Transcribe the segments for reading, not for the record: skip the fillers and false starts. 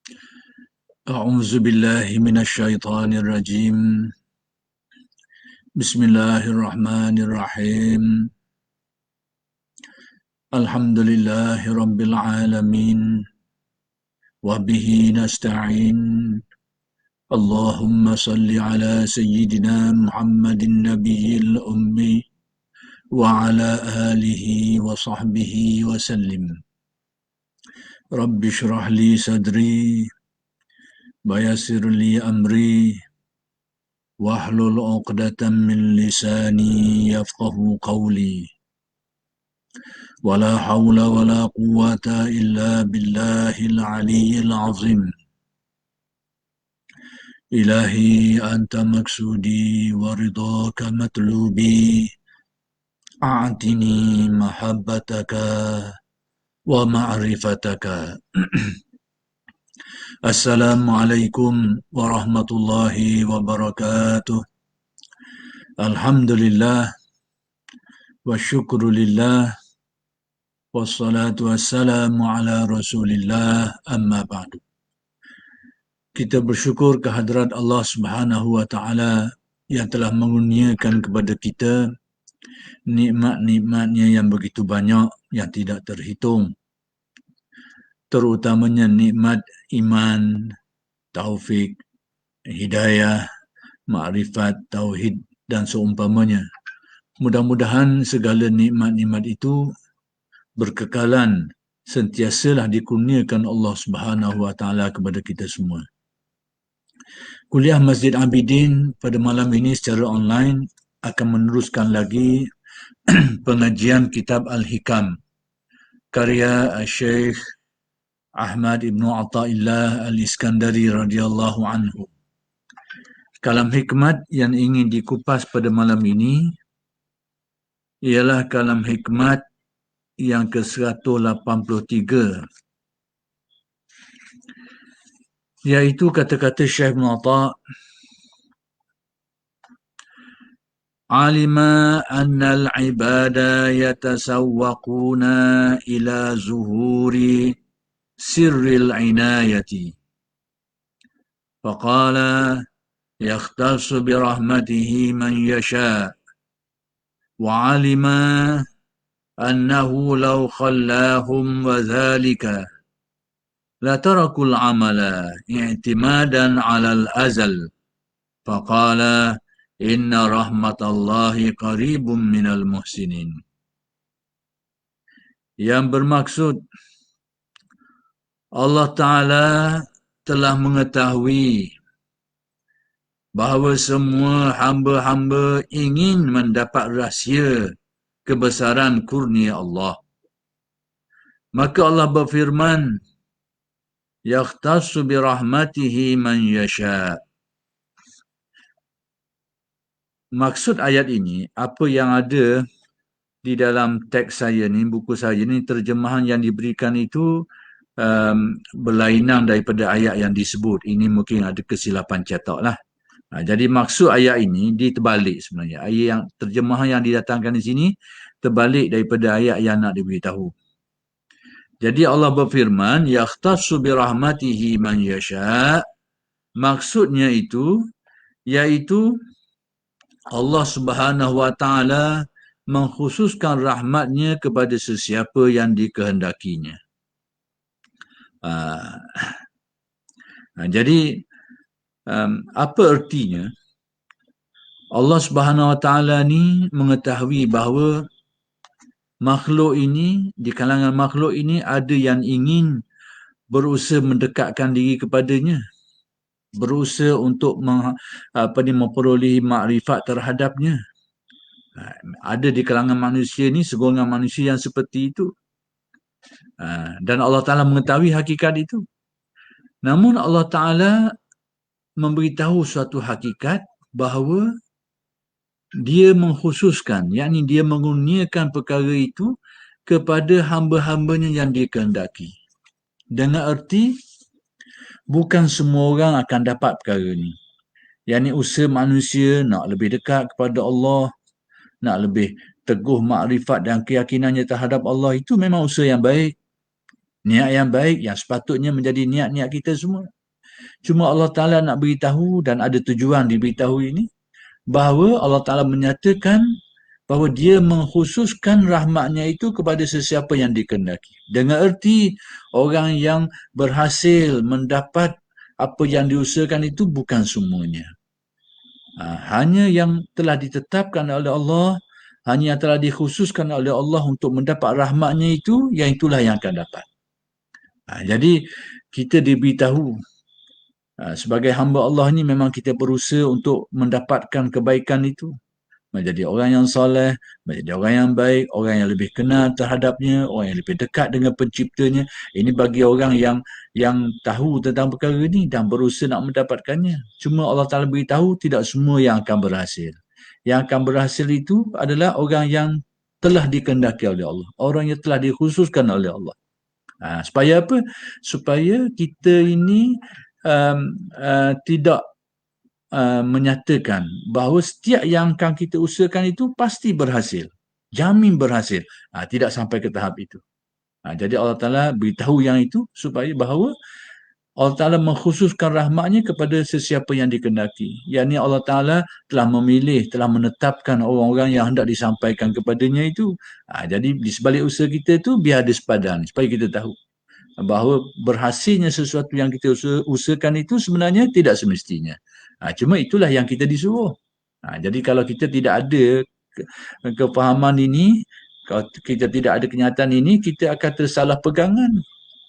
أعوذ بالله من الشيطان الرجيم. بسم الله الرحمن الرحيم. الحمد لله رب العالمين وبه نستعين. اللهم صل على سيدنا محمد النبي الأمي وعلى آله وصحبه وسلم. رب اشرح لي صدري ويسر لي أمري واحلل عقدة من لساني يفقه قولي ولا حول ولا قوة إلا بالله العلي العظيم. إلهي أنت مقصودي ورضاك مطلوبي، أعطني محبتك ومعرفتك. السلام عليكم ورحمة الله وبركاته. الحمد لله والشكر لله wassalatu wassalamu ala rasulillah, amma ba'du. Kita bersyukur kehadrat Allah Subhanahu wa taala yang telah mengurniakan kepada kita nikmat-nikmatnya yang begitu banyak yang tidak terhitung, terutamanya nikmat iman, taufik, hidayah, makrifat, tauhid dan seumpamanya. Mudah-mudahan segala nikmat-nikmat itu berkekalan, sentiasalah dikurniakan Allah Subhanahu wa taala kepada kita semua. Kuliah Masjid Abidin pada malam ini secara online akan meneruskan lagi pengajian kitab Al-Hikam karya Syekh Ahmad Ibn Athaillah Al-Iskandari radhiyallahu anhu. Kalam hikmat yang ingin dikupas pada malam ini ialah kalam hikmat yang ke-183, iaitu kata-kata Syekh Ibn Atha, alima anna al-ibada yatasawwaquna ila zuhuri sirril inayati faqala yakhtassu birahmatihi man yasha wa alima أنه لو خلاهم وذلك لتركوا العمل اعتمادا على الأزل فقال إن رحمة الله قريب من المحسنين. Yang bermaksud Allah Ta'ala telah mengetahui bahawa semua hamba-hamba ingin mendapat rahsia kebesaran kurnia Allah. Maka Allah berfirman, yakhtassu birahmatihi man yasha. Maksud ayat ini, apa yang ada di dalam teks saya ni, buku saya ni, terjemahan yang diberikan itu berlainan daripada ayat yang disebut. Ini mungkin ada kesilapan cetak lah. Jadi maksud ayat ini diterbalik sebenarnya. Ayat yang terjemahan yang didatangkan di sini terbalik daripada ayat yang nak diberitahu. Jadi Allah berfirman, yakhtassu birahmatihi man yasha. Maksudnya itu iaitu Allah Subhanahu wa taala mengkhususkan rahmatnya kepada sesiapa yang dikehendakinya. Jadi apa artinya? Allah Subhanahu wa taala ni mengetahui bahawa makhluk ini, di kalangan makhluk ini ada yang ingin berusaha mendekatkan diri kepadanya, berusaha untuk memperolehi makrifat terhadapnya. Ada di kalangan manusia ni segolongan manusia yang seperti itu. Dan Allah Ta'ala mengetahui hakikat itu. Namun Allah Ta'ala memberitahu suatu hakikat bahawa dia mengkhususkan, yakni dia mengurniakan perkara itu kepada hamba-hambanya yang dia kehendaki. Dengan erti, bukan semua orang akan dapat perkara ni. Yakni usaha manusia nak lebih dekat kepada Allah, nak lebih teguh makrifat dan keyakinannya terhadap Allah, itu memang usaha yang baik. Niat yang baik yang sepatutnya menjadi niat-niat kita semua. Cuma Allah Ta'ala nak beritahu dan ada tujuan diberitahu ini, bahawa Allah Ta'ala menyatakan bahawa dia mengkhususkan rahmatnya itu kepada sesiapa yang dikehendaki. Dengan erti orang yang berhasil mendapat apa yang diusahakan itu bukan semuanya. Hanya yang telah ditetapkan oleh Allah, hanya yang telah dikhususkan oleh Allah untuk mendapat rahmatnya itu, yang itulah yang akan dapat. Jadi kita diberitahu sebagai hamba Allah ni memang kita berusaha untuk mendapatkan kebaikan itu. Menjadi orang yang soleh, menjadi orang yang baik, orang yang lebih kenal terhadapnya, orang yang lebih dekat dengan penciptanya. Ini bagi orang yang tahu tentang perkara ini dan berusaha nak mendapatkannya. Cuma Allah Ta'ala beritahu tidak semua yang akan berhasil. Yang akan berhasil itu adalah orang yang telah dikehendaki oleh Allah. Orang yang telah dikhususkan oleh Allah. Supaya apa? Supaya kita ini tidak menyatakan bahawa setiap yang akan kita usahakan itu pasti berhasil. Jamin berhasil. Tidak sampai ke tahap itu. Jadi Allah Ta'ala beritahu yang itu supaya bahawa Allah Ta'ala mengkhususkan rahmatnya kepada sesiapa yang dikehendaki. Yang ini Allah Ta'ala telah memilih, telah menetapkan orang-orang yang hendak disampaikan kepadanya itu. Jadi di sebalik usaha kita itu biar ada sepadan supaya kita tahu bahawa berhasilnya sesuatu yang kita usahakan itu sebenarnya tidak semestinya. Cuma itulah yang kita disuruh. Jadi kalau kita tidak ada kefahaman ini, kalau kita tidak ada kenyataan ini, kita akan tersalah pegangan.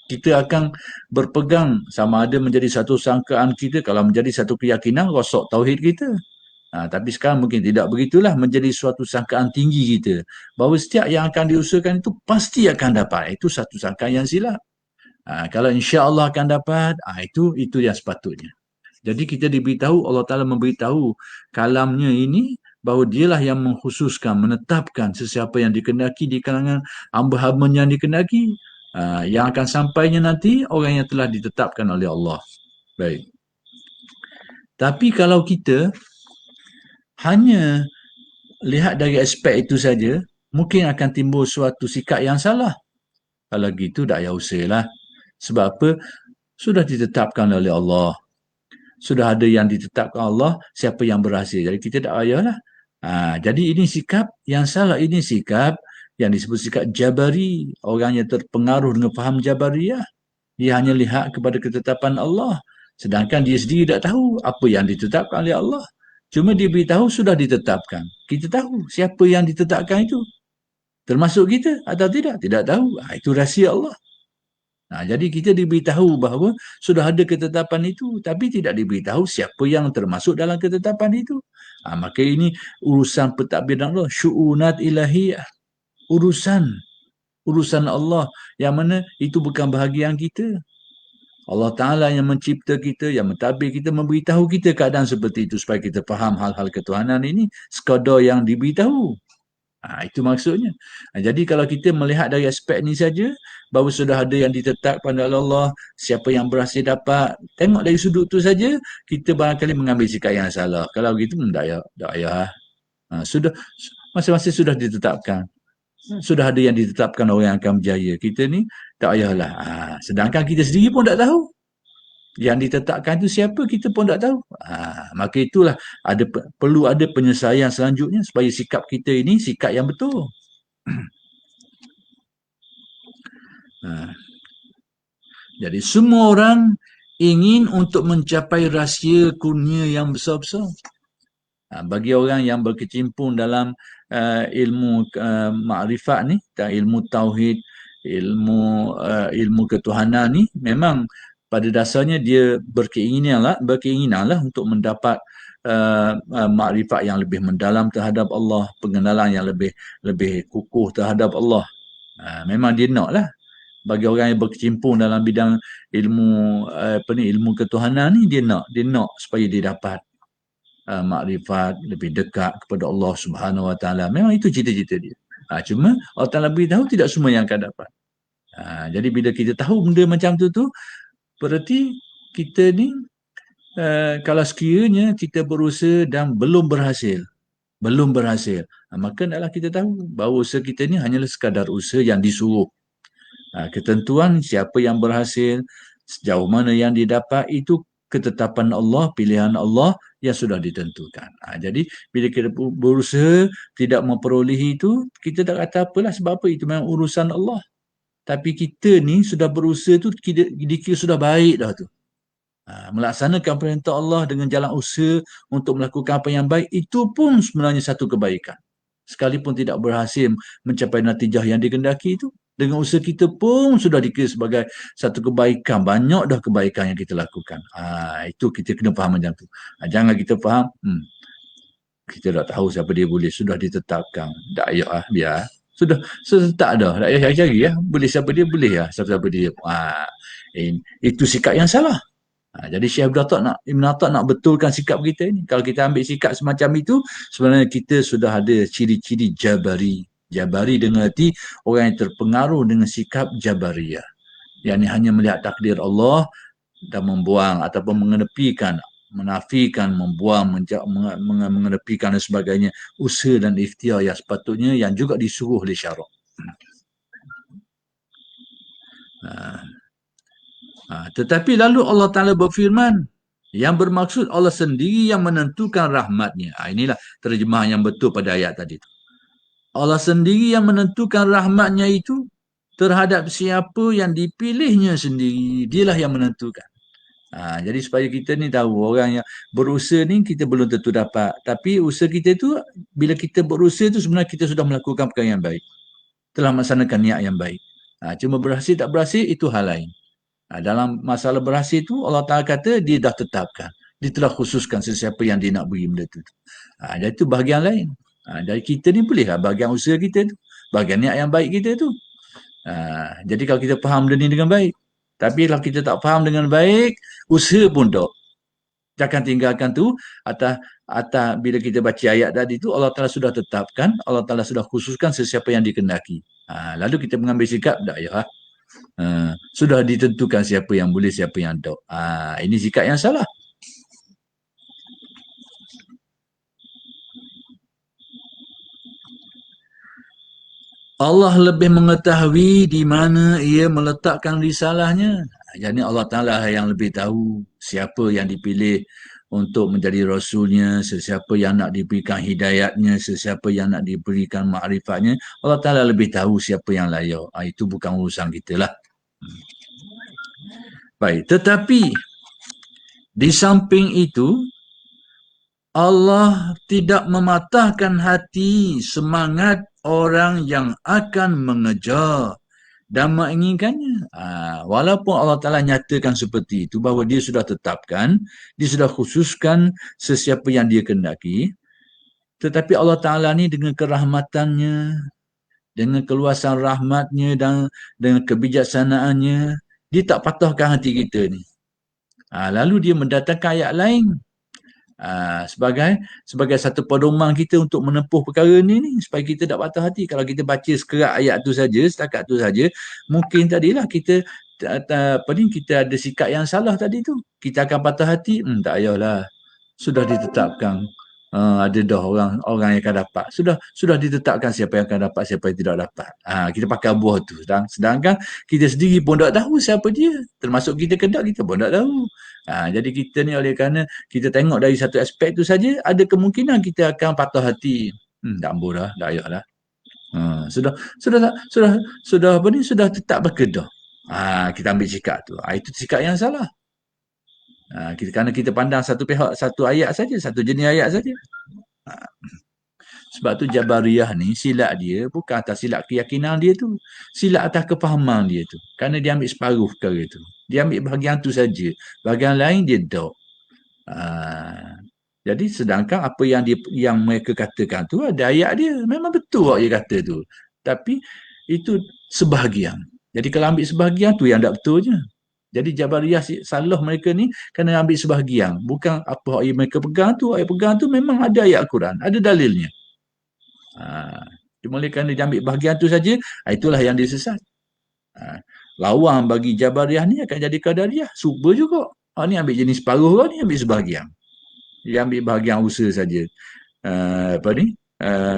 Kita akan berpegang sama ada menjadi satu sangkaan kita, kalau menjadi satu keyakinan, rosak tauhid kita. Tapi sekarang mungkin tidak begitulah, menjadi suatu sangkaan tinggi kita. Bahawa setiap yang akan diusahakan itu pasti akan dapat. Itu satu sangkaan yang silap. Kalau insya-Allah akan dapat, itu yang sepatutnya. Jadi kita diberitahu, Allah Ta'ala memberitahu kalamnya ini, bahawa dialah yang mengkhususkan, menetapkan sesiapa yang dikehendaki di kalangan hamba-hamba yang dikehendaki. Yang akan sampainya nanti, orang yang telah ditetapkan oleh Allah. Baik. Tapi kalau kita hanya lihat dari aspek itu saja, mungkin akan timbul suatu sikap yang salah. Kalau gitu, tak payah usahalah. Sebab apa? Sudah ditetapkan oleh Allah. Sudah ada yang ditetapkan Allah, siapa yang berhasil. Jadi kita tak payahlah. Jadi ini sikap yang salah. Ini sikap yang disebut sikap Jabari. Orang yang terpengaruh dengan faham Jabariyah. Dia hanya lihat kepada ketetapan Allah. Sedangkan dia sendiri tak tahu apa yang ditetapkan oleh Allah. Cuma dia beritahu sudah ditetapkan. Kita tahu siapa yang ditetapkan itu. Termasuk kita atau tidak? Tidak tahu. Itu rahsia Allah. Jadi kita diberitahu bahawa sudah ada ketetapan itu, tapi tidak diberitahu siapa yang termasuk dalam ketetapan itu. Maka ini urusan pentadbiran Allah, syu'unat ilahiyah. Urusan Allah yang mana itu bukan bahagian kita. Allah Ta'ala yang mencipta kita, yang mentadbir kita, memberitahu kita keadaan seperti itu supaya kita faham hal-hal ketuhanan ini sekadar yang diberitahu. Itu maksudnya. Jadi kalau kita melihat dari aspek ni saja, bahawa sudah ada yang ditetapkan oleh Allah, siapa yang berhasil dapat, tengok dari sudut tu saja, kita barangkali mengambil sikap yang salah. Kalau begitu, tak payah. Sudah, masing-masing sudah ditetapkan. Sudah ada yang ditetapkan orang yang akan berjaya. Kita ni, tak payahlah. Sedangkan kita sendiri pun tak tahu. Yang ditetapkan itu siapa, kita pun tak tahu. Maka itulah perlu ada penyelesaian selanjutnya supaya sikap kita ini sikap yang betul. Jadi semua orang ingin untuk mencapai rahsia kurnia yang besar-besar. Bagi orang yang berkecimpung dalam ilmu makrifat ni, ilmu tauhid, ilmu ketuhanan ni, memang pada dasarnya dia berkeinginanlah untuk mendapat makrifat yang lebih mendalam terhadap Allah, pengenalan yang lebih kukuh terhadap Allah. Memang dia naklah. Bagi orang yang berkecimpung dalam bidang ilmu ketuhanan ni, dia nak supaya dia dapat makrifat, lebih dekat kepada Allah Subhanahu Wa Taala. Memang itu cita-cita dia. Cuma Allah Taala beritahu tidak semua yang akan dapat. Jadi bila kita tahu benda macam tu berarti kita ni kalau sekiranya kita berusaha dan belum berhasil, maka adalah kita tahu bahawa usaha kita ni hanyalah sekadar usaha yang disuruh. Ketentuan siapa yang berhasil, sejauh mana yang didapat, itu ketetapan Allah, pilihan Allah yang sudah ditentukan. Jadi bila kita berusaha tidak memperolehi itu, kita tak kata apalah, sebab apa? Itu memang urusan Allah. Tapi kita ni sudah berusaha tu, dikira sudah baik dah tu. Melaksanakan perintah Allah dengan jalan usaha untuk melakukan apa yang baik, itu pun sebenarnya satu kebaikan. Sekalipun tidak berhasil mencapai natijah yang dikehendaki itu, dengan usaha kita pun sudah dikira sebagai satu kebaikan. Banyak dah kebaikan yang kita lakukan. Itu kita kena faham macam tu. Jangan kita faham, kita dah tahu siapa dia boleh, sudah ditetapkan. Tak payah biar. Sudah tak ada. Tak payah cari boleh siapa dia, boleh siapa-siapa dia. Itu sikap yang salah. Jadi Syekh Ibn Atta nak betulkan sikap kita ni. Kalau kita ambil sikap semacam itu, sebenarnya kita sudah ada ciri-ciri Jabari. Jabari dengan arti orang yang terpengaruh dengan sikap Jabariyah. Yang ni hanya melihat takdir Allah dan membuang ataupun mengenepikan, menafikan, membuang, mengenepikan dan sebagainya. Usaha dan ikhtiar yang sepatutnya yang juga disuruh oleh syarak. Tetapi lalu Allah Ta'ala berfirman, yang bermaksud Allah sendiri yang menentukan rahmatnya. Inilah terjemahan yang betul pada ayat tadi. Allah sendiri yang menentukan rahmatnya itu terhadap siapa yang dipilihnya sendiri. Dialah yang menentukan. Jadi supaya kita ni tahu, orang yang berusaha ni kita belum tentu dapat. Tapi usaha kita tu, bila kita berusaha tu sebenarnya kita sudah melakukan perkara yang baik. Telah melaksanakan niat yang baik. Cuma berhasil tak berhasil, itu hal lain. Dalam masalah berhasil tu, Allah Ta'ala kata dia dah tetapkan. Dia telah khususkan sesiapa yang dia nak beri benda tu. Jadi itu bahagian lain. Dari kita ni bolehlah bahagian usaha kita tu. Bahagian niat yang baik kita tu. Jadi kalau kita faham benda ni dengan baik. Tapi kalau kita tak faham dengan baik, usaha pun tak. Jangan tinggalkan tu. Atas bila kita baca ayat tadi tu, Allah Ta'ala sudah tetapkan, Allah Ta'ala sudah khususkan sesiapa yang dikehendaki. Lalu kita mengambil sikap, tak ya. Sudah ditentukan siapa yang boleh, siapa yang tak. Ini sikap yang salah. Allah lebih mengetahui di mana ia meletakkan risalahnya. Jadi Allah Ta'ala yang lebih tahu siapa yang dipilih untuk menjadi rasulnya, sesiapa yang nak diberikan hidayatnya, sesiapa yang nak diberikan ma'rifatnya. Allah Ta'ala lebih tahu siapa yang layak. Itu bukan urusan kita lah. Baik, tetapi di samping itu, Allah tidak mematahkan hati semangat orang yang akan mengejar dan menginginkannya. Walaupun Allah Ta'ala nyatakan seperti itu, bahawa dia sudah tetapkan, dia sudah khususkan sesiapa yang dia kehendaki, tetapi Allah Ta'ala ni dengan kerahmatannya, dengan keluasan rahmatnya dan dengan kebijaksanaannya, dia tak patahkan hati kita ni. Lalu dia mendatangkan ayat lain sebagai satu pedoman kita untuk menempuh perkara ni supaya kita tak patah hati. Kalau kita baca sekerat ayat tu saja, setakat tu saja, mungkin tadilah kita kita ada sikap yang salah tadi tu. Kita akan patah hati, tak payahlah. Sudah ditetapkan. Ada dah orang yang akan dapat. Sudah ditetapkan siapa yang akan dapat, siapa yang tidak dapat. Kita pakai buah tu. Sedangkan kita sendiri pun tak tahu siapa dia. Termasuk kita kendak, kita pun tak tahu. Jadi kita ni oleh kerana kita tengok dari satu aspek tu saja, ada kemungkinan kita akan patah hati. Tak ambuh dah, tak payahlah. Sudah apa ni? Sudah tetap berkedah. Kita ambil sikap tu. Itu sikap yang salah. Kerana kita pandang satu pihak, satu ayat saja, satu jenis ayat saja. Sebab tu Jabariyah ni, silap dia bukan atas silap keyakinan dia tu. Silap atas kefahaman dia tu. Kerana dia ambil separuh perkara tu. Dia ambil bahagian tu saja. Bahagian lain dia tak. Jadi sedangkan apa yang mereka katakan tu, ada ayat dia. Memang betul apa dia kata tu. Tapi itu sebahagian. Jadi kalau ambil sebahagian tu yang tak betulnya. Jadi Jabariyah salah mereka ni kena ambil sebahagian. Bukan apa yang mereka pegang tu. Ayat pegang tu memang ada ayat Al-Quran. Ada dalilnya. Cuma oleh kerana dia ambil bahagian tu saja, itulah yang dia sesat. Lawan bagi Jabariyah ni akan jadi Qadariyah. Super juga. Ni ambil jenis separuh, ni ambil sebahagian. Dia ambil bahagian usaha saja.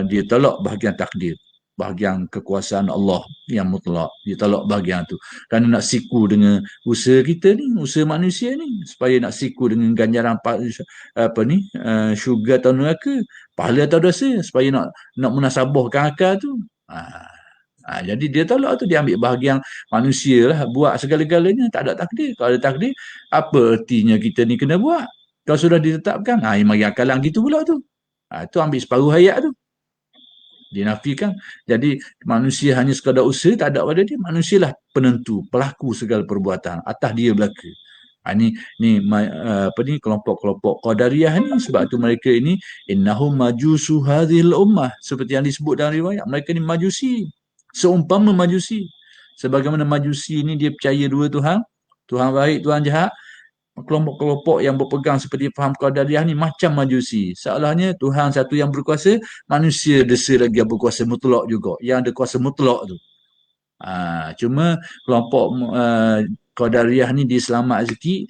Dia tolak bahagian takdir. bahagian kekuasaan Allah yang mutlak. Dia tolak bahagian tu. Kerana nak siku dengan usaha kita ni, usaha manusia ni, supaya nak siku dengan ganjaran syurga atau neraka, pahala atau dosa, supaya nak munasabahkan akal tu. Jadi dia tolak tu, dia ambil bahagian manusia lah, buat segala-galanya, tak ada takdir. Kalau ada takdir, apa ertinya kita ni kena buat? Kalau sudah ditetapkan, mari akalan gitu pula tu. Itu ambil separuh ayat tu. Dinafikan. Jadi manusia hanya sekadar usaha, tak ada pada dia. Manusialah penentu, pelaku segala perbuatan. Atas dia belaka. Ni kelompok-kelompok Qadariyah ni, sebab tu mereka ini innahum majusu hadhil ummah, seperti yang disebut dalam riwayat. Mereka ni majusi, seumpama majusi. Sebagaimana majusi ni dia percaya dua Tuhan, Tuhan baik, Tuhan jahat. Kelompok-kelompok yang berpegang seperti faham Qadariyah ni macam majusi. Seolahnya Tuhan satu yang berkuasa, manusia desa lagi yang berkuasa mutlak juga, yang ada kuasa mutlak tu. Cuma kelompok Qadariyah ni dia selamat sikit,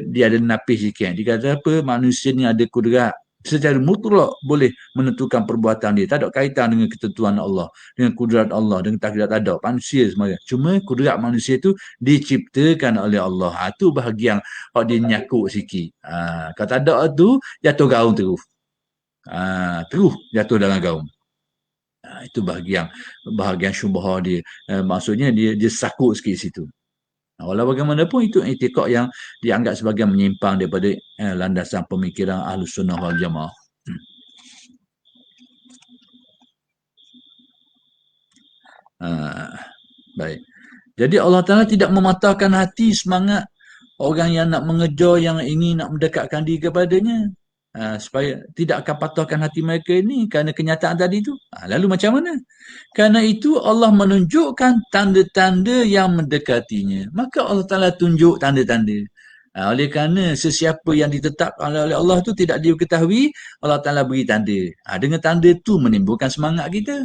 dia ada napis sikit. Dia kata apa? Manusia ni ada kudrat secara mutlak boleh menentukan perbuatan dia. Tak ada kaitan dengan ketentuan Allah, dengan kudrat Allah, dengan takdir, tak ada. Manusia semuanya. Cuma kudrat manusia tu diciptakan oleh Allah. Itu bahagian dia nyakuk sikit. Kalau tak ada tu, jatuh gaung terus. Terus jatuh dalam gaung. Itu bahagian syubhah dia. Maksudnya dia sakut sikit situ. Walau bagaimanapun itu i'tiqad yang dianggap sebagai menyimpang daripada landasan pemikiran Ahlus Sunnah wal Jamaah. Baik. Jadi Allah Ta'ala tidak mematahkan hati semangat orang yang nak mengejar, yang ingin nak mendekatkan diri kepadanya. Supaya tidak akan patahkan hati mereka ini kerana kenyataan tadi itu. Lalu macam mana? Kerana itu Allah menunjukkan tanda-tanda yang mendekatinya. Maka Allah Ta'ala tunjuk tanda-tanda. Oleh kerana sesiapa yang ditetapkan oleh Allah itu tidak diketahui, Allah Ta'ala beri tanda. Dengan tanda itu menimbulkan semangat kita.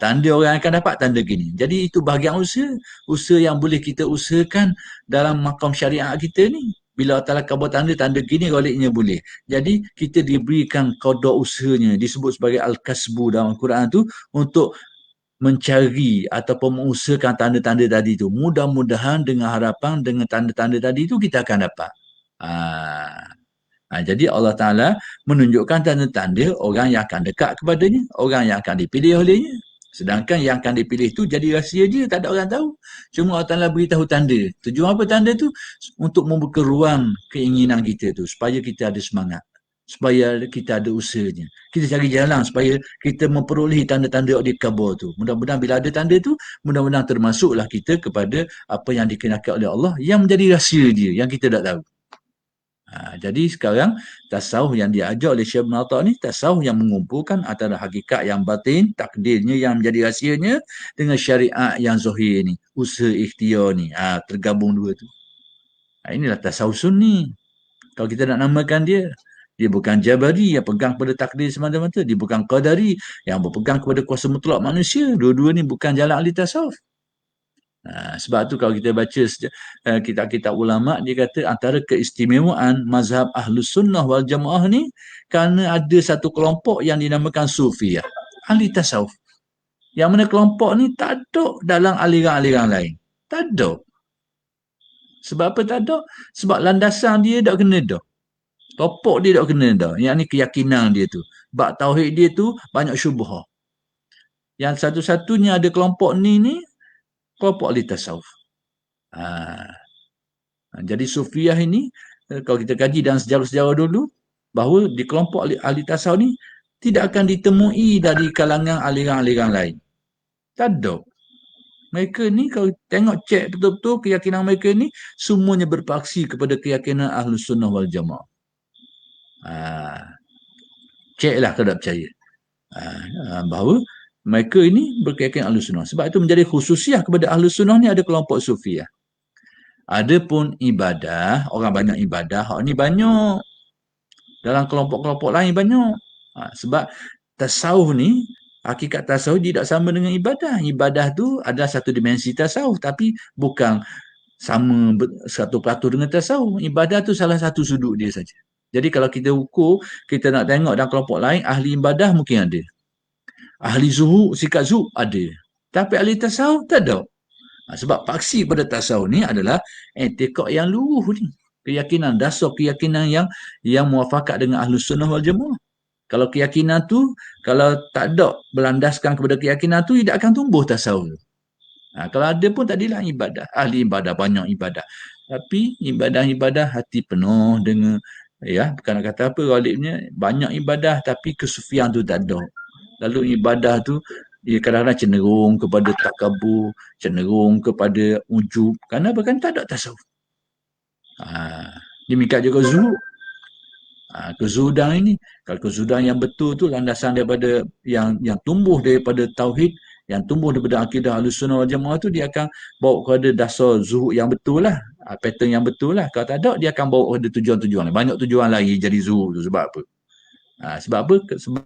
Tanda orang akan dapat tanda gini. Jadi itu bahagian usaha. Usaha yang boleh kita usahakan dalam makam syariat kita ni. Bila Allah Ta'ala buat tanda gini, goliknya boleh. Jadi kita diberikan qada usahanya, disebut sebagai al-kasbu dalam Al-Quran tu, untuk mencari ataupun mengusahakan tanda-tanda tadi tu. Mudah-mudahan dengan harapan, dengan tanda-tanda tadi tu kita akan dapat. Jadi Allah Ta'ala menunjukkan tanda-tanda orang yang akan dekat kepadanya, orang yang akan dipilih olehnya. Sedangkan yang akan dipilih tu jadi rahsia dia, tak ada orang tahu. Cuma Allah Ta'ala beritahu tanda. Tujuan apa tanda tu? Untuk membuka ruang keinginan kita tu, supaya kita ada semangat, supaya kita ada usahanya. Kita cari jalan supaya kita memperolehi tanda-tanda di kabar tu. Mudah-mudahan bila ada tanda tu, mudah-mudahan termasuklah kita kepada apa yang dikenakan oleh Allah, yang menjadi rahsia dia, yang kita tak tahu. Jadi sekarang tasawuf yang diajar oleh Syekh Ibn Atta ni, tasawuf yang mengumpulkan antara hakikat yang batin, takdirnya yang menjadi rahsianya, dengan syariat yang zahir ni, usaha ikhtiar ni, tergabung dua tu. Inilah tasawuf sunni. Kalau kita nak namakan dia bukan Jabari yang pegang pada takdir semata-mata, dia bukan Qadari yang berpegang kepada kuasa mutlak manusia. Dua-dua ni bukan jalan ahli tasawuf. Sebab tu kalau kita baca kitab-kitab ulama', dia kata antara keistimewaan mazhab Ahlus Sunnah wal Jamaah ni, kerana ada satu kelompok yang dinamakan Sufiyah, ahli tasawuf. Yang mana kelompok ni tak ada dalam aliran-aliran lain. Tak ada. Sebab apa tak ada? Sebab landasan dia tak kena dah. Topok dia tak kena dah. Yang ni keyakinan dia tu. Bab tauhid dia tu banyak syubhah. Yang satu-satunya ada kelompok ni kelompok ahli tasawuf. Jadi Sufiyah ini, kalau kita kaji dalam sejarah-sejarah dulu, bahawa di kelompok ahli tasawuf ni tidak akan ditemui dari kalangan aliran-aliran lain. Tak ada. Mereka ni kalau tengok cek betul-betul keyakinan mereka ni semuanya berpaksi kepada keyakinan Ahlus Sunnah wal Jamaah. Ceklah kalau tak percaya. Bahawa mereka ini berkeyakinan Ahlus Sunnah. Sebab itu menjadi khususiah kepada Ahlus Sunnah ni ada kelompok Sufiyah. Adapun ibadah, orang banyak ibadah, hak ni banyak. Dalam kelompok-kelompok lain banyak. Sebab tasawuf ni, hakikat tasawuf tidak sama dengan ibadah. Ibadah tu adalah satu dimensi tasawuf, tapi bukan sama 100% dengan tasawuf. Ibadah tu salah satu sudut dia saja. Jadi kalau kita ukur, kita nak tengok dalam kelompok lain, ahli ibadah mungkin ada. Ahli zuhud, sikat zuhud ada. Tapi ahli tasawuf tak ada. Sebab paksi pada tasawuf ni adalah etikad yang luruh ni. Keyakinan, dasar keyakinan yang muafakat dengan Ahlus Sunnah wal Jamaah. Kalau keyakinan tu, kalau tak ada berlandaskan kepada keyakinan tu, tidak akan tumbuh tasawuf. Kalau ada pun tadilah ibadah. Ahli ibadah, banyak ibadah. Tapi ibadah-ibadah hati penuh dengan, ya, bukan nak kata apa, galibnya banyak ibadah tapi kesufian tu tak ada. Lalu ibadah tu, dia kadang-kadang cenderung kepada takabur, cenderung kepada ujub. Kenapa? Kan tak ada tasawuf. Demikian juga zuhud. Kezuhudan ini, kalau kezuhudan yang betul tu landasan daripada yang tumbuh daripada tauhid, yang tumbuh daripada akidah Ahlussunnah wal Jamaah tu, dia akan bawa kepada dasar zuhud yang betul lah, pattern yang betul lah. Kalau tak ada, dia akan bawa kepada tujuan-tujuan lain. Banyak tujuan lain jadi zuhud tu. Sebab apa? Sebab apa? Sebab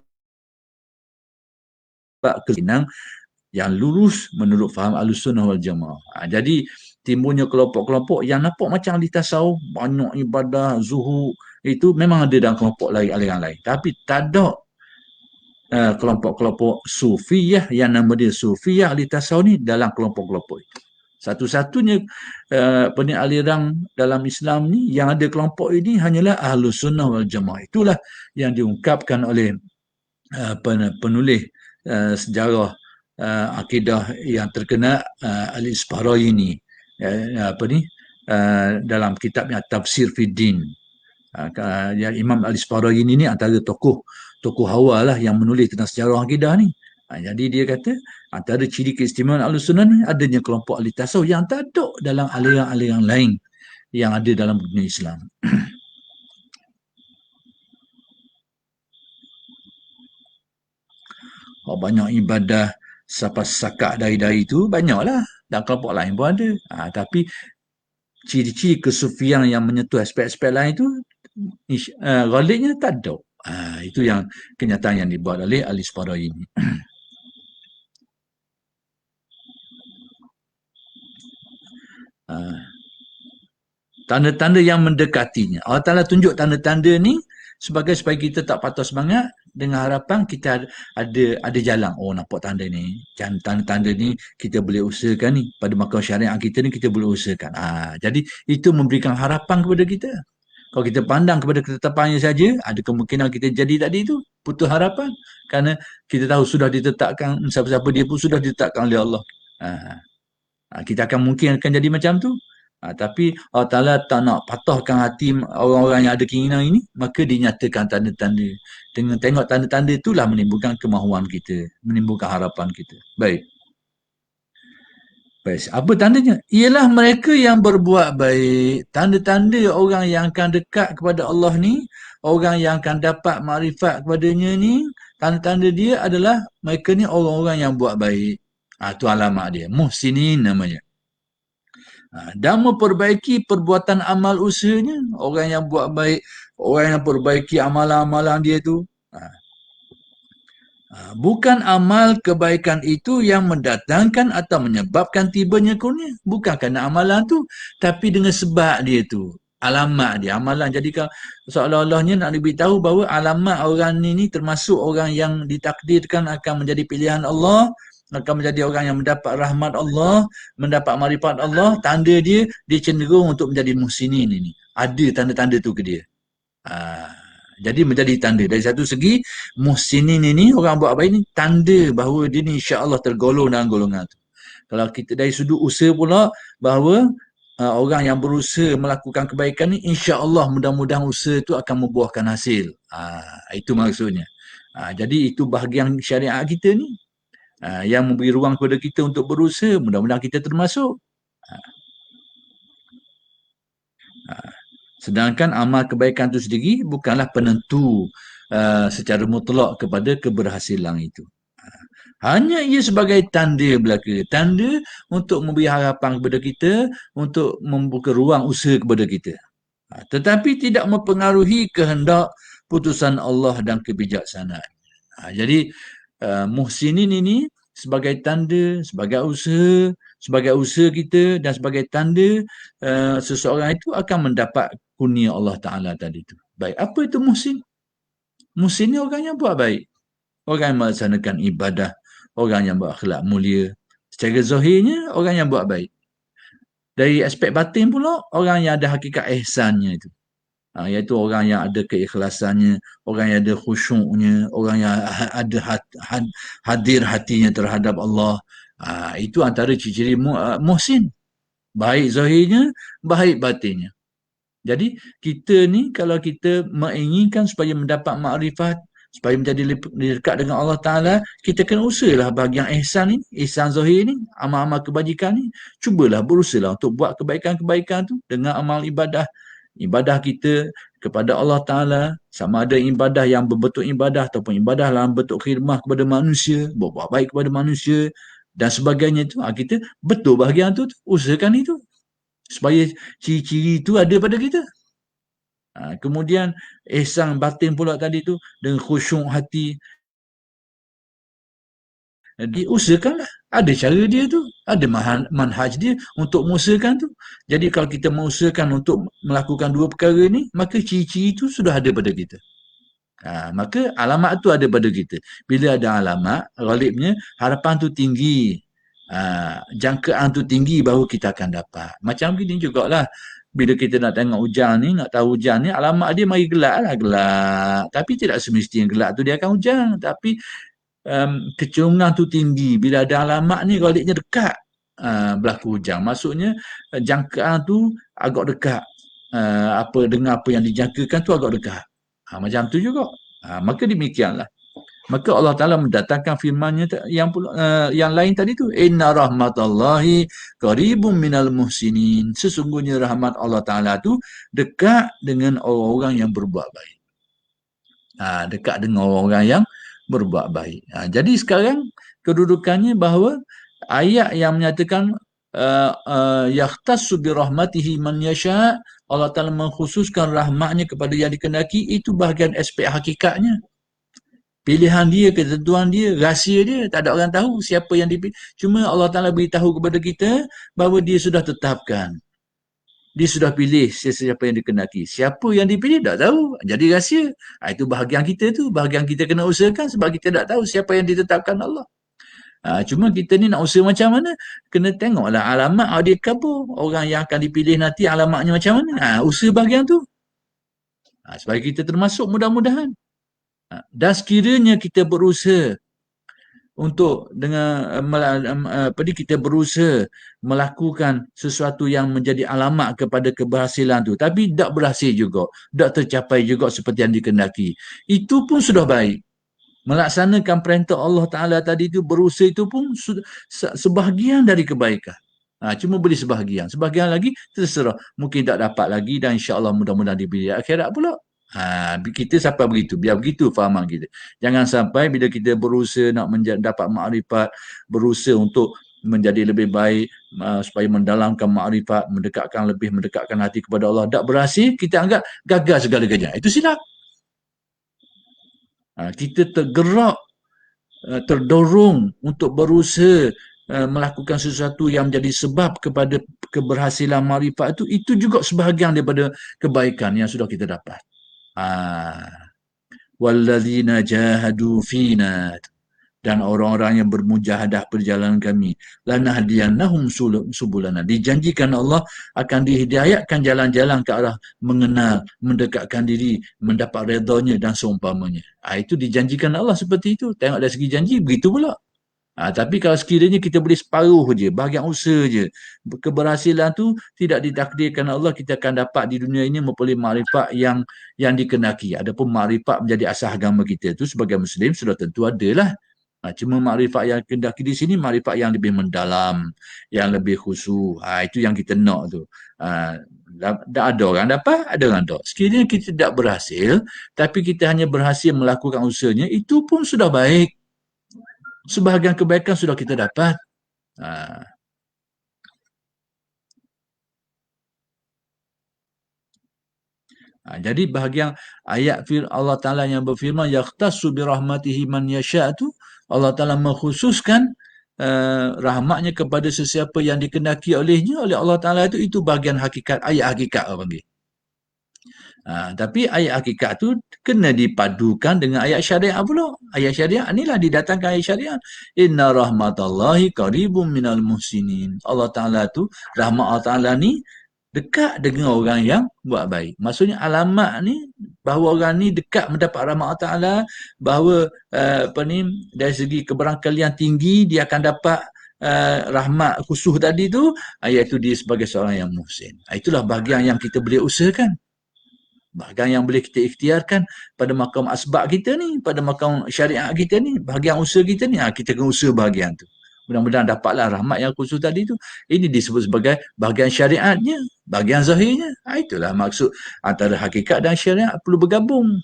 keyakinan yang lurus menurut faham Ahlussunnah wal Jamaah. Jadi timbulnya kelompok-kelompok yang nampak macam ahli tasawuf, banyak ibadah, zuhud, itu memang ada dalam kelompok lain, aliran lain. Tapi tak ada kelompok-kelompok sufiyah yang nama dia sufiyah ahli tasawuf ni dalam kelompok-kelompok itu. Satu-satunya aliran dalam Islam ni yang ada kelompok ini hanyalah Ahlus Sunnah wal Jamaah. Itulah yang diungkapkan oleh penulis sejarah akidah yang terkenal Al-Isfaraini dalam kitabnya Tafsir Fiddin. Imam Al-Isfaraini ni antara tokoh awal lah yang menulis tentang sejarah akidah ni. Jadi dia kata antara ciri keistimewaan Ahlussunnah ni adanya kelompok ahli tasawuf yang tak ada dalam aliran-aliran lain yang ada dalam dunia Islam. Banyak ibadah sakat dari itu banyaklah, dan kelompok lain pun ada. Tapi ciri-ciri kesufian yang menyentuh aspek-aspek lain itu ghalibnya tak ada. Itu yang kenyataan yang dibuat oleh Al-Isfaraini. Tanda-tanda yang mendekatinya. Allah Ta'ala tunjuk tanda-tanda ni supaya kita tak patah semangat, dengan harapan kita ada jalan. Nampak tanda ni. Tanda-tanda ni kita boleh usahakan ni. Pada makam syariat kita ni kita boleh usahakan. Jadi itu memberikan harapan kepada kita. Kalau kita pandang kepada ketetapannya saja, ada kemungkinan kita jadi tadi itu putus harapan. Kerana kita tahu sudah ditetapkan, siapa-siapa dia pun sudah ditetapkan oleh Allah. Kita akan mungkin akan jadi macam tu. Tapi Allah Ta'ala tak nak patahkan hati orang-orang yang ada keinginan ini, maka dinyatakan tanda-tanda. Dengan tengok tanda-tanda itulah menimbulkan kemahuan kita, menimbulkan harapan kita. Baik. Apa tandanya? Ialah mereka yang berbuat baik. Tanda-tanda orang yang akan dekat kepada Allah ni, orang yang akan dapat makrifat kepadanya ni, tanda-tanda dia adalah mereka ni orang-orang yang buat baik. Itu alamat dia. Muhsinin namanya. Dan memperbaiki perbuatan amal usahanya. Orang yang buat baik, orang yang perbaiki amalan-amalan dia tu. Bukan amal kebaikan itu yang mendatangkan atau menyebabkan tibanya kurnia. Bukan kerana amalan tu, tapi dengan sebab dia tu. Alamat dia, amalan. Jadi seolah-olahnya nak diberitahu bahawa alamat orang ni termasuk orang yang ditakdirkan akan menjadi pilihan Allah, akan menjadi orang yang mendapat rahmat Allah, mendapat marifat Allah. Tanda dia cenderung untuk menjadi muhsinin ini. Ada tanda-tanda tu ke dia. Jadi menjadi tanda. Dari satu segi, muhsinin ini, orang buat baik ni, tanda bahawa dia ni insya-Allah tergolong dalam golongan tu. Kalau kita dari sudut usaha pula, bahawa orang yang berusaha melakukan kebaikan ni, insya-Allah mudah-mudahan usaha tu akan membuahkan hasil. Itu maksudnya. Jadi itu bahagian syariat kita ni. Yang memberi ruang kepada kita untuk berusaha, mudah-mudahan kita termasuk. Sedangkan amal kebaikan itu sendiri bukanlah penentu secara mutlak kepada keberhasilan itu. Hanya ia sebagai tanda belaka. Tanda untuk memberi harapan kepada kita, untuk membuka ruang usaha kepada kita. Tetapi tidak mempengaruhi kehendak putusan Allah dan kebijaksanaan. Jadi muhsinin ini sebagai tanda, sebagai usaha kita, dan sebagai tanda seseorang itu akan mendapat kurnia Allah Ta'ala tadi itu. Baik, apa itu muhsin? Muhsin ni orang yang buat baik. orang yang melaksanakan ibadah, orang yang berakhlak mulia. Secara zahirnya, orang yang buat baik. Dari aspek batin pula, orang yang ada hakikat ihsannya itu. Iaitu orang yang ada keikhlasannya, orang yang ada khusyuknya, orang yang ada hadir hatinya terhadap Allah. Itu antara ciri-ciri muhsin. Baik zahirnya, baik batinnya. Jadi kita ni kalau kita menginginkan supaya mendapat makrifat, supaya menjadi lebih dekat dengan Allah Ta'ala, kita kena usahalah bahagian ihsan ni, ihsan zahir ni, amal-amal kebajikan ni, cubalah berusahalah untuk buat kebaikan-kebaikan tu dengan amal ibadah. Ibadah kita kepada Allah Ta'ala, sama ada ibadah yang berbentuk ibadah ataupun ibadah dalam bentuk khidmah kepada manusia, buat baik kepada manusia dan sebagainya tu, kita betul bahagian tu, usahakan itu. Supaya ciri-ciri itu ada pada kita. Kemudian ihsan batin pula tadi tu dengan khusyuk hati. Diusahakanlah. Ada cara dia tu. Ada manhaj dia untuk mengusahakan tu. Jadi kalau kita mengusahakan untuk melakukan dua perkara ni, maka ciri-ciri itu sudah ada pada kita. Maka alamat tu ada pada kita. Bila ada alamat, ghalibnya harapan tu tinggi. Jangkaan tu tinggi baru kita akan dapat. Macam gini jugalah. Bila kita nak tengok hujan ni, nak tahu hujan ni, alamat dia mari gelap lah, gelap. Tapi tidak semestinya gelap tu dia akan hujan. Tapi kecenderungan tu tinggi. Bila ada alamat ni, ghalibnya dekat berlaku hujan. Maksudnya, jangkaan tu agak dekat. Dengan apa yang dijangkakan tu agak dekat. Macam tu juga. Maka demikianlah. Maka Allah Ta'ala mendatangkan firman-Nya yang lain tadi tu. Inna rahmatallahi qaribun minal muhsinin. Sesungguhnya rahmat Allah Ta'ala tu dekat dengan orang-orang yang berbuat baik. Dekat dengan orang-orang yang berbuat baik. Jadi sekarang kedudukannya bahawa ayat yang menyatakan yahtassu bi rahmatihi man yasha, Allah Ta'ala mengkhususkan rahmatnya kepada yang dikehendaki, itu bahagian aspek hakikatnya. Pilihan dia, ketentuan dia, rahsia dia, tak ada orang tahu siapa yang dipilih. Cuma Allah Ta'ala beritahu kepada kita bahawa dia sudah tetapkan. Dia sudah pilih siapa yang dikehendaki. Siapa yang dipilih tak tahu. Jadi rahsia. Itu bahagian kita tu. Bahagian kita kena usahakan sebab kita tak tahu siapa yang ditetapkan Allah. Cuma kita ni nak usaha macam mana? Kena tengoklah alamat dia kabur. Orang yang akan dipilih nanti alamatnya macam mana? Usaha bahagian tu. Supaya kita termasuk mudah-mudahan. Dan sekiranya kita berusaha untuk kita berusaha melakukan sesuatu yang menjadi alamat kepada keberhasilan tu, tapi tak berhasil juga, tak tercapai juga seperti yang dikehendaki, itu pun sudah baik. Melaksanakan perintah Allah Ta'ala tadi tu, berusaha itu pun sebahagian dari kebaikan. Cuma beri sebahagian. Sebahagian lagi terserah. Mungkin tak dapat lagi dan insya-Allah mudah-mudahan diberi akhirat pula. Kita sampai begitu. Biar begitu fahaman kita. Jangan sampai bila kita berusaha nak dapat makrifat, berusaha untuk menjadi lebih baik, supaya mendalamkan makrifat, mendekatkan hati kepada Allah, tak berhasil, kita anggap gagal segala-galanya. Itu silap. Kita tergerak, terdorong untuk berusaha melakukan sesuatu yang menjadi sebab kepada keberhasilan makrifat itu juga sebahagian daripada kebaikan yang sudah kita dapat. Wallazina jahadu fina, dan orang-orang yang bermujahadah perjalanan kami, lanahdiyannahum subulana, dijanjikan Allah akan dihidayahkan jalan-jalan ke arah mengenal, mendekatkan diri, mendapat redanya dan seumpamanya. Itu dijanjikan Allah seperti itu. Tengok dari segi janji, begitu pula. Tapi kalau sekiranya kita beri separuh je, bahagian usaha je, keberhasilan tu tidak ditakdirkan Allah, kita akan dapat di dunia ini memperoleh makrifat yang dikenaki. Adapun makrifat menjadi asas agama kita tu sebagai Muslim sudah tentu adalah. Cuma makrifat yang kendaki di sini, makrifat yang lebih mendalam, yang lebih khusyuk. Itu yang kita nak tu. Ada orang dapat, ada orang tak. Sekiranya kita tidak berhasil, tapi kita hanya berhasil melakukan usahanya, itu pun sudah baik. Sebahagian kebaikan sudah kita dapat. Jadi bahagian ayat Allah Ta'ala yang berfirman yahtassu bi rahmatihi man yasha' tu, Allah Ta'ala mengkhususkan rahmatnya kepada sesiapa yang dikehendaki olehnya, oleh Allah Ta'ala itu bahagian hakikat, ayat hakikat orang panggil. Tapi ayat hakikat tu kena dipadukan dengan ayat syariat pula. Ayat syariat inilah didatangkan ayat syariat. Inna rahmatallahi qaribum minal muhsinin. Allah Ta'ala tu, rahmat Allah Ta'ala ni dekat dengan orang yang buat baik. Maksudnya alamat ni bahawa orang ni dekat mendapat rahmat Allah Ta'ala, bahawa dari segi keberangkalian tinggi dia akan dapat rahmat khusus tadi tu, iaitu dia sebagai seorang yang muhsin. Itulah bahagian yang kita boleh usahakan. Bahagian yang boleh kita ikhtiarkan pada makam asbab kita ni, pada makam syariat kita ni, bahagian usaha kita ni, kita kena usaha bahagian tu. Mudah-mudahan dapatlah rahmat yang khusus tadi tu. Ini disebut sebagai bahagian syariatnya, bahagian zahirnya. Itulah maksud antara hakikat dan syariat perlu bergabung.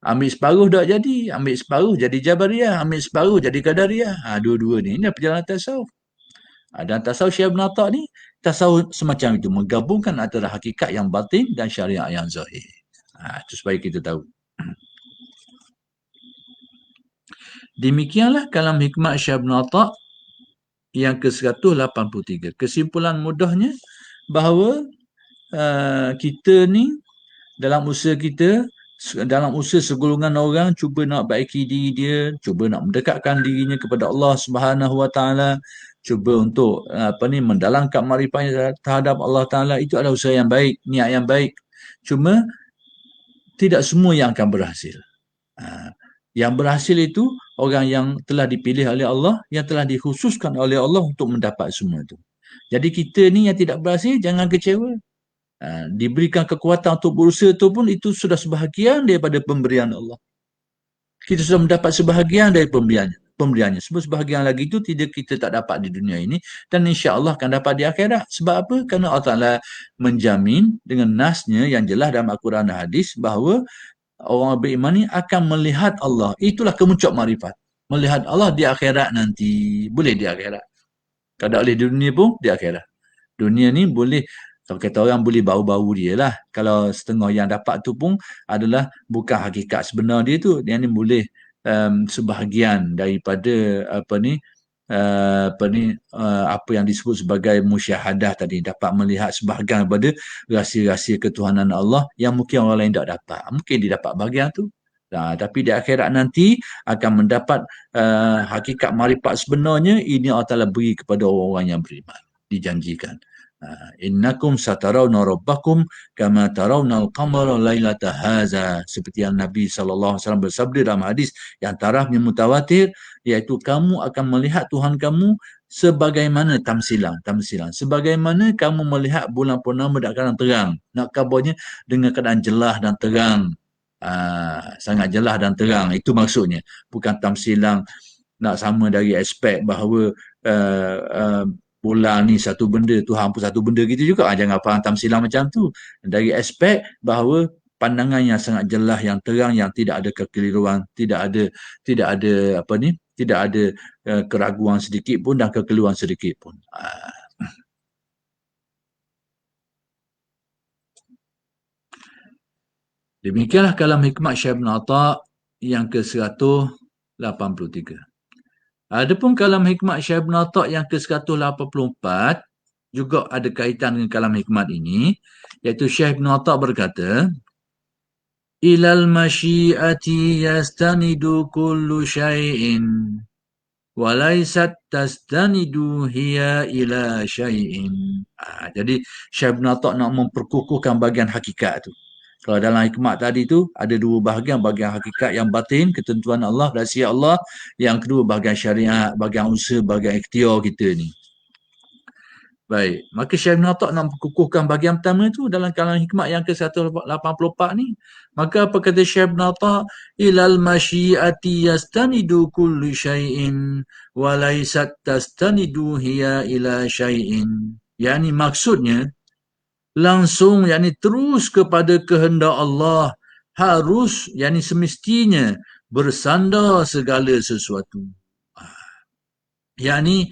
Ambil separuh tak jadi, ambil separuh jadi Jabariyah, ambil separuh jadi Qadariyah. Dua-dua ni, ini perjalanan tasawuf. Dan tasawuf Syekh Ibn Atta' ni, tasawuf semacam itu, menggabungkan antara hakikat yang batin dan syariat yang zahir. Itu supaya kita tahu. Demikianlah kalam hikmat Syekh Ibn Atta' yang ke-183. Kesimpulan mudahnya bahawa kita ni dalam usaha kita, dalam usaha segolongan orang cuba nak baiki diri dia, cuba nak mendekatkan dirinya kepada Allah Subhanahu Wa Taala, cuba untuk mendalamkan makrifahnya terhadap Allah Ta'ala, itu adalah usaha yang baik, niat yang baik. Cuma tidak semua yang akan berhasil. Yang berhasil itu orang yang telah dipilih oleh Allah, yang telah dikhususkan oleh Allah untuk mendapat semua itu. Jadi kita ni yang tidak berhasil, jangan kecewa. Diberikan kekuatan untuk berusaha itu pun, itu sudah sebahagian daripada pemberian Allah. Kita sudah mendapat sebahagian dari pemberiannya. Sebab sebahagian lagi itu tidak, kita tak dapat di dunia ini, dan insya-Allah akan dapat di akhirat. Sebab apa? Kerana Allah Ta'ala menjamin dengan nasnya yang jelas dalam Al-Quran dan hadis bahawa orang beriman ini akan melihat Allah. Itulah kemuncak makrifat. Melihat Allah di akhirat nanti. Boleh di akhirat. Kalau tak boleh di dunia pun, di akhirat. Dunia ni boleh, kalau kata orang, boleh bau-bau dia lah. Kalau setengah yang dapat tu pun adalah bukan hakikat sebenar dia tu. Dia ni boleh sebahagian daripada apa yang disebut sebagai musyahadah tadi, dapat melihat sebahagian daripada rahsia-rahsia ketuhanan Allah yang mungkin orang lain tak dapat. Mungkin dia dapat bahagian tu. Tapi di akhirat nanti akan mendapat hakikat makrifat sebenarnya. Ini Allah Ta'ala beri kepada orang-orang yang beriman. Dijanjikan. Innakum satarawna rabbakum kama tarawna al-qamara lailata haza, seperti yang Nabi SAW bersabda dalam hadis yang tarafnya mutawatir, iaitu kamu akan melihat Tuhan kamu sebagaimana tamsilan, sebagaimana kamu melihat bulan purnama dalam keadaan terang. Nak kabarnya dengan keadaan jelas dan terang, sangat jelas dan terang. Itu maksudnya, bukan tamsilan nak sama dari aspek bahawa bulan ni satu benda, Tuhan pun satu benda gitu juga. Jangan faham tamsilan macam tu. Dari aspek bahawa pandangan yang sangat jelas, yang terang, yang tidak ada kekeliruan, tidak ada keraguan sedikit pun dan kekeliruan sedikit pun. Demikianlah kalam hikmat Syekh Ibn Atta' yang ke-183. Adapun kalam hikmat Syekh Ibn Atta' yang ke-184 juga ada kaitan dengan kalam hikmat ini, iaitu Syekh Ibn Atta' berkata, ilal masyiati yastanidu kullu syai'in walaysat tastanidu hiya ila syai'in. Jadi Syekh Ibn Atta' nak memperkukuhkan bahagian hakikat tu. Kalau dalam hikmat tadi tu ada dua bahagian, bahagian hakikat yang batin, ketentuan Allah, rahsia Allah. Yang kedua bahagian syariat, bahagian usaha, bahagian ikhtiar kita ni. Baik, maka Syekh Ibn Atta' nak mengukuhkan bahagian pertama tu dalam kalam hikmat yang ke-184 ni. Maka apa kata Syekh Ibn Atta'? Ilal masyiati yastanidu kulli syai'in walaysat tastanidu hiya ila syai'in. Yani maksudnya langsung, yakni terus kepada kehendak Allah, harus, yakni semestinya bersandar segala sesuatu. Yakni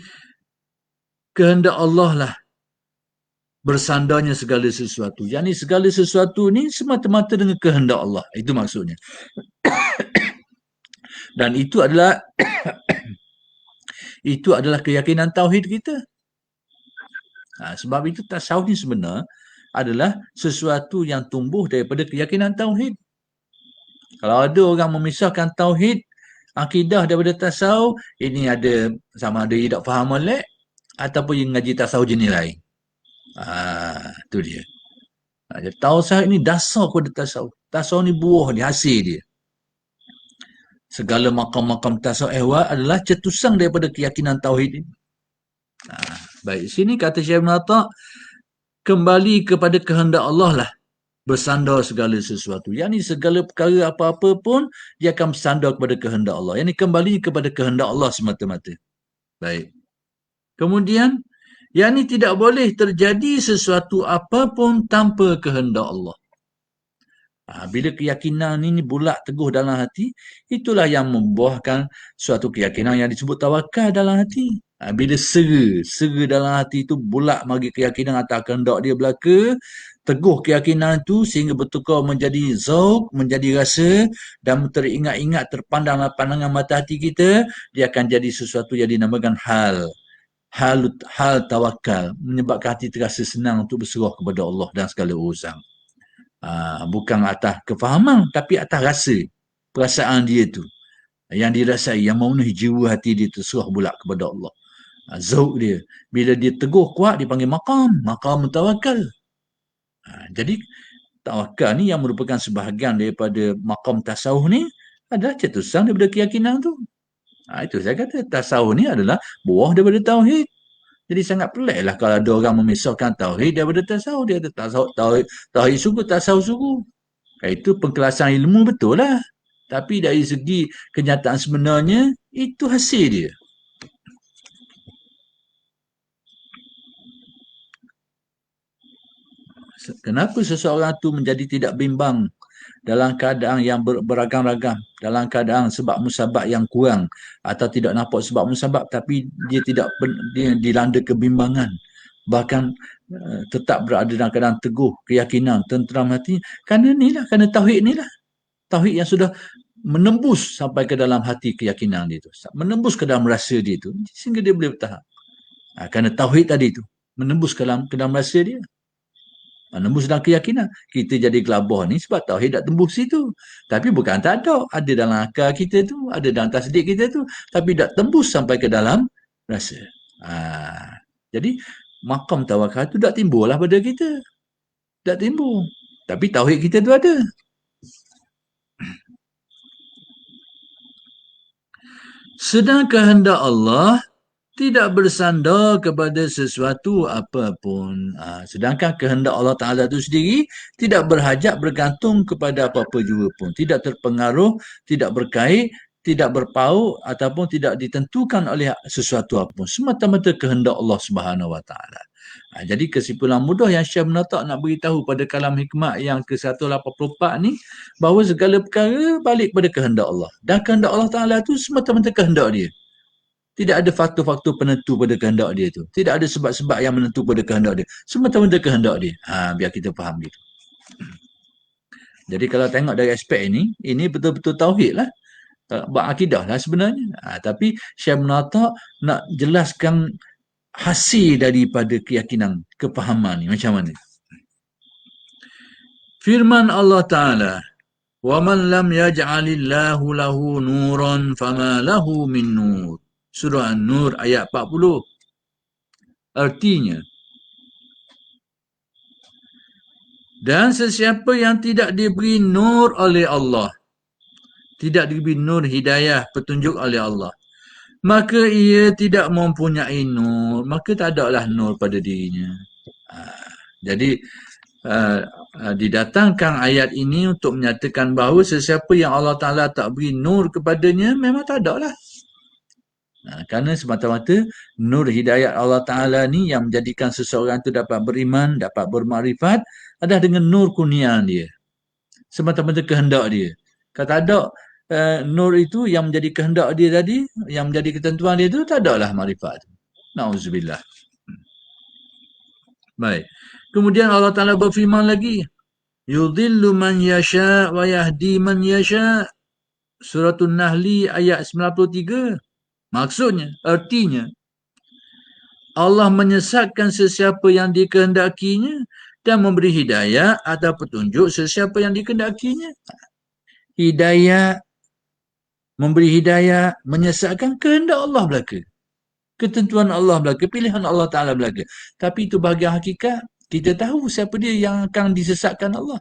kehendak Allah lah bersandarnya segala sesuatu. Yakni segala sesuatu ni semata-mata dengan kehendak Allah. Itu maksudnya. Dan itu adalah itu adalah keyakinan tauhid kita. Sebab itu tasawuf ni sebenar adalah sesuatu yang tumbuh daripada keyakinan tauhid. Kalau ada orang memisahkan tauhid, akidah daripada tasawuf, ini ada sama ada dia tak faham molek ataupun dia ngaji tasawuf jenis lain. Tu dia. Tasawuf ni dasar kepada tasawuf. Tasawuf ni buah dia, hasil dia. Segala makam-makam tasawuf ehwal adalah cetusan daripada keyakinan tauhid ini. Baik, sini kata Syekh Ibn Atta', kembali kepada kehendak Allah lah bersandar segala sesuatu. Yang ni segala perkara apa-apa pun dia akan bersandar kepada kehendak Allah. Yang ni kembali kepada kehendak Allah semata-mata. Baik. Kemudian yang ni tidak boleh terjadi sesuatu apapun tanpa kehendak Allah. Bila keyakinan ini bulat teguh dalam hati, itulah yang membuahkan suatu keyakinan yang disebut tawakal dalam hati. Bila sera dalam hati itu bulat mari keyakinan atas kehendak dia belaka, teguh keyakinan itu sehingga bertukar menjadi zauq, menjadi rasa dan teringat-ingat terpandang dalam pandangan mata hati kita, dia akan jadi sesuatu yang dinamakan hal tawakal, menyebabkan hati terasa senang untuk berserah kepada Allah dan segala urusan. Bukan atas kefahaman tapi atas rasa, perasaan dia tu yang dirasai, yang memenuhi jiwa hati dia terserah bulat kepada Allah. Zauq dia, bila dia teguh kuat dipanggil maqam tawakal. Jadi tawakal ni yang merupakan sebahagian daripada maqam tasawuf ni adalah cetusan daripada keyakinan tu. Itu saya kata tasawuf ni adalah buah daripada tauhid. Jadi sangat peliklah kalau ada orang memisahkan tauhid daripada tasawuf. Dia kata tauhid suku, tasawuf suku. Itu pengkelasan ilmu betul lah. Tapi dari segi kenyataan sebenarnya, itu hasil dia. Kenapa seseorang itu menjadi tidak bimbang dalam keadaan yang beragam-ragam, dalam keadaan sebab musabab yang kurang atau tidak nampak sebab musabab, tapi dia dilanda kebimbangan, bahkan tetap berada dalam keadaan teguh keyakinan, tenteram hati, kerana tauhid inilah, tauhid yang sudah menembus sampai ke dalam hati keyakinan dia itu, menembus ke dalam rasa dia itu, sehingga dia boleh bertahan. Kerana tauhid tadi itu menembus ke dalam rasa dia, menembus dalam keyakinan. Kita jadi gelabah ni sebab tauhid tak tembus situ. Tapi bukan tak ada dalam akal kita tu, ada dalam tasdik kita tu, tapi tak tembus sampai ke dalam rasa. Jadi makam tawakal tu tak timbul lah pada kita. Tak timbul. Tapi tauhid kita tu ada. Sedang kehendak Allah tidak bersandar kepada sesuatu apapun. Sedangkan kehendak Allah Ta'ala itu sendiri tidak berhajat bergantung kepada apa-apa juga pun. Tidak terpengaruh, tidak berkait, tidak berpaut ataupun tidak ditentukan oleh sesuatu apapun. Semata-mata kehendak Allah Subhanahu Wa Ta'ala. Jadi kesimpulan mudah yang Syekh Ibn Atta' nak beritahu pada kalam hikmat yang ke-184 ni, bahawa segala perkara balik pada kehendak Allah. Dan kehendak Allah Ta'ala itu semata-mata kehendak dia. Tidak ada faktor-faktor penentu pada kehendak dia tu. Tidak ada sebab-sebab yang menentu pada kehendak dia. Semata-mata kehendak dia. Biar kita faham gitu. Jadi kalau tengok dari aspek ini betul-betul tauhid lah. Berakidah lah sebenarnya. Tapi Syekh Ibn Atta' nak jelaskan hasil daripada keyakinan, kefahaman ni. Macam mana? Firman Allah Ta'ala, وَمَنْ لَمْ يَجْعَلِ اللَّهُ لَهُ نُورًا فَمَا لَهُ مِنْ نُورٍ. Surah An-Nur ayat 40. Artinya, dan sesiapa yang tidak diberi nur oleh Allah, tidak diberi nur hidayah, petunjuk oleh Allah, maka ia tidak mempunyai nur, maka tak adalah nur pada dirinya. Jadi didatangkan ayat ini untuk menyatakan bahawa sesiapa yang Allah Ta'ala tak beri nur kepadanya, memang tak adalah. Kerana semata-mata nur hidayat Allah Ta'ala ni yang menjadikan seseorang itu dapat beriman, dapat bermakrifat, adalah dengan nur kurniaan dia. Semata-mata kehendak dia. Kalau tak ada nur itu yang menjadi kehendak dia tadi, yang menjadi ketentuan dia itu, tak adalah makrifat. Na'udzubillah. Baik. Kemudian Allah Ta'ala berfirman lagi, yudhillu man yasha' wa yahdi man yasha'. Suratul Nahli ayat 93. Maksudnya, artinya, Allah menyesatkan sesiapa yang dikehendakinya dan memberi hidayah atau petunjuk sesiapa yang dikehendakinya. Hidayah, memberi hidayah, menyesatkan kehendak Allah belaka. Ketentuan Allah belaka, pilihan Allah Ta'ala belaka. Tapi itu bahagian hakikat. Kita tahu siapa dia yang akan disesatkan Allah.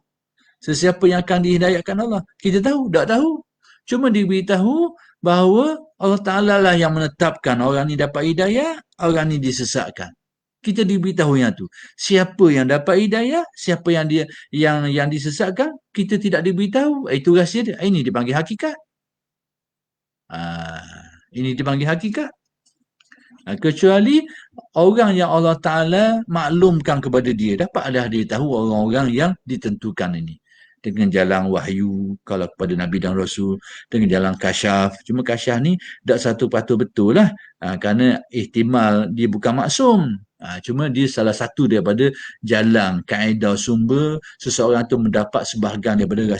Sesiapa yang akan dihidayahkan Allah. Kita tahu, tak tahu. Cuma diberitahu bahawa Allah Ta'ala lah yang menetapkan orang ni dapat hidayah, orang ni disesatkan. Kita diberitahu yang tu. Siapa yang dapat hidayah, siapa yang dia yang disesatkan, kita tidak diberitahu. Itu rahsia dia. Ini dipanggil hakikat. Ini dipanggil hakikat. Kecuali orang yang Allah Ta'ala maklumkan kepada dia. Dapatlah dia tahu orang-orang yang ditentukan ini. Dengan jalan wahyu, kalau kepada Nabi dan Rasul, dengan jalan kasyaf. Cuma kasyaf ni tak satu patut betul lah. Kerana ihtimal dia bukan maksum. Cuma dia salah satu daripada jalan, kaedah sumber seseorang tu mendapat sebahagian daripada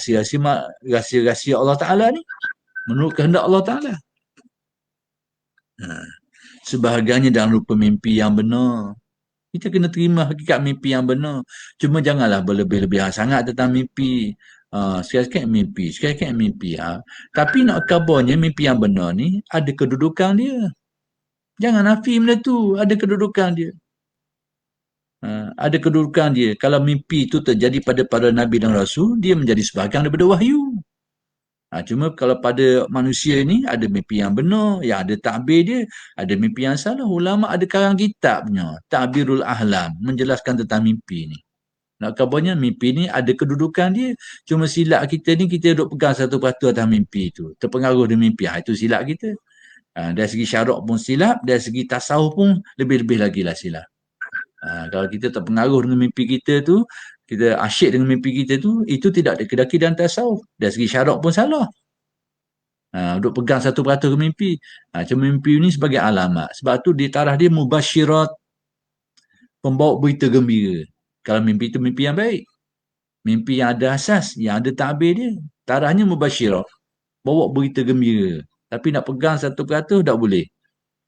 rahsia-rahsia Allah Ta'ala ni. Menurut kehendak Allah Ta'ala. Sebahagiannya dalam rupa mimpi yang benar. Kita kena terima hakikat mimpi yang benar. Cuma janganlah berlebih-lebihan sangat tentang mimpi. Sekali-sekali mimpi, sekali-sekali mimpi. Tapi nak kabarnya mimpi yang benar ni ada kedudukan dia. Jangan nafi benda tu, ada kedudukan dia. Ada kedudukan dia. Kalau mimpi itu terjadi pada para Nabi dan Rasul, dia menjadi sebahagian daripada wahyu. Cuma kalau pada manusia ni ada mimpi yang benar, yang ada takbir dia, ada mimpi yang salah. Ulama ada karang kitabnya, Ta'birul Ahlam, menjelaskan tentang mimpi ni. Nak kabarnya mimpi ni ada kedudukan dia. Cuma silap kita ni, kita duduk pegang satu persatu atas mimpi tu. Terpengaruh dengan mimpi. Itu silap kita. Dari segi syarak pun silap, dari segi tasawuf pun lebih-lebih lagi lah silap. Kalau kita terpengaruh dengan mimpi kita tu, kita asyik dengan mimpi kita tu, itu tidak dikendaki dan tasawuf. Dari segi syarak pun salah. Duk pegang satu peratus ke mimpi. Cuma mimpi ni sebagai alamat. Sebab tu di tarah dia mubasyirat, pembawa berita gembira. Kalau mimpi itu mimpi yang baik. Mimpi yang ada asas, yang ada takbir dia. Tarahnya mubasyirat, bawa berita gembira. Tapi nak pegang satu peratus tak boleh.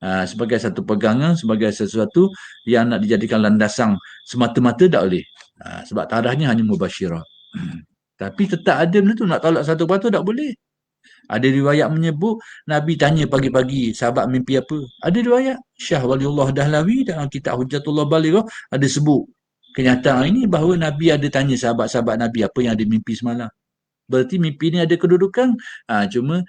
Sebagai satu pegangan, sebagai sesuatu yang nak dijadikan landasan semata-mata tak boleh. Sebab tarahnya hanya mubasyirat. Tapi tetap ada benda tu, nak tolak satu peratus tak boleh. Ada riwayat menyebut Nabi tanya pagi-pagi sahabat mimpi apa. Ada riwayat Syah Waliullah Dahlawi dalam kitab Hujjatullah Balighah ada sebut kenyataan ini bahawa Nabi ada tanya sahabat-sahabat Nabi apa yang ada mimpi semalam. Berarti mimpi ni ada kedudukan. Cuma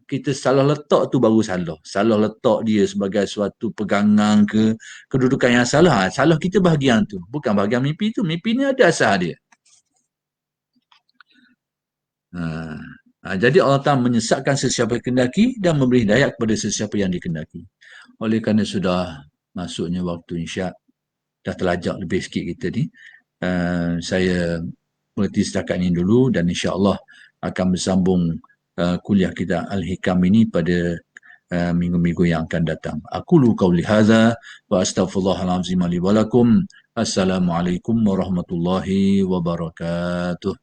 kita salah letak tu baru salah. Salah letak dia sebagai suatu pegangan ke kedudukan yang salah. Salah kita bahagian tu. Bukan bahagian mimpi tu. Mimpi ni ada asal dia. Jadi Allah Ta'ala menyesatkan sesiapa yang dikehendaki dan memberi hidayah kepada sesiapa yang dikehendaki. Oleh kerana sudah masuknya waktu insya, dah terlajak lebih sikit kita ni, saya berhenti setakat ini dulu dan insya-Allah akan bersambung kuliah kita Al-Hikam ini pada minggu-minggu yang akan datang. Aqulu qauli hadza wa astaghfirullahalazim li wa lakum. Assalamualaikum warahmatullahi wabarakatuh.